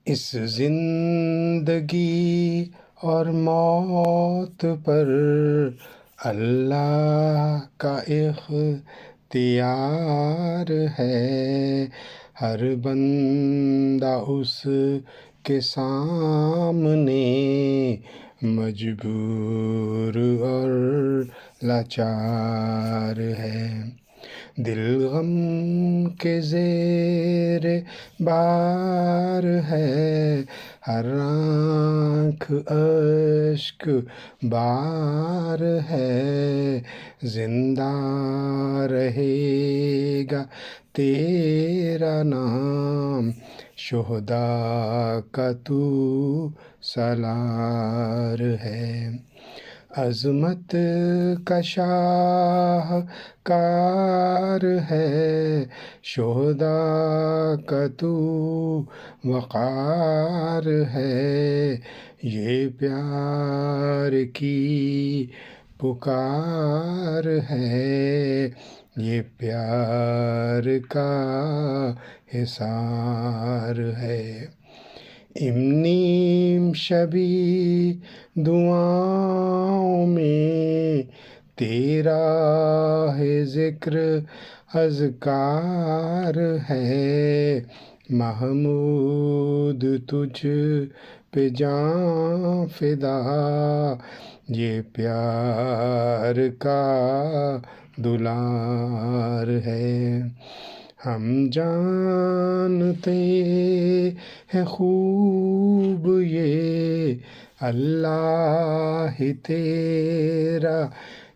اس زندگی اور موت پر اللہ کا اختیار ہے، ہر بندہ اس کے سامنے مجبور اور لاچار ہے۔ دل غم کے زیر بار ہے، ہر آنکھ اشک بار ہے، زندہ رہے گا تیرا نام، شہداء کا تو سالار ہے۔ عظمت کا شاہکار ہے، شہداء کا تو وقار ہے، یہ پیار کی پکار ہے، یہ پیار کا حصار ہے۔ نیم شبی دعاؤں میں تیرا ہے ذکر اذکار ہے، محمود تجھ پہ جاں فدا، یہ پیار کا دلار ہے۔ ہم جانتے ہیں خوب یہ اللہ ہی تیرا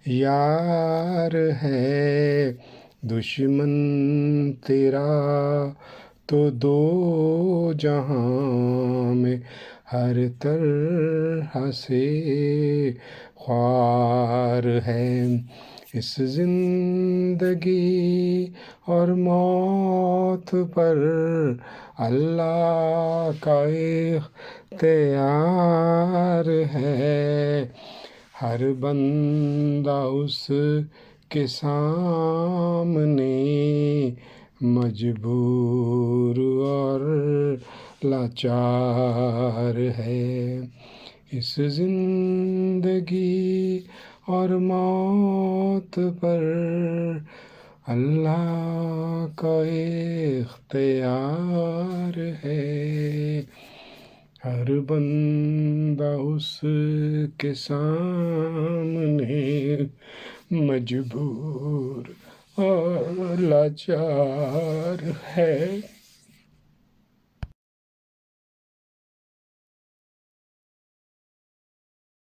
یار ہے، دشمن تیرا تو دو جہاں میں ہر طرح سے خوار ہے۔ اس زندگی اور موت پر اللہ کا اختیار ہے، ہر بندہ اس کے سامنے مجبور اور لاچار ہے۔ اس زندگی اور موت پر اللہ کا اختیار ہے، ہر بندہ اس کے سامنے مجبور اور لاچار ہے۔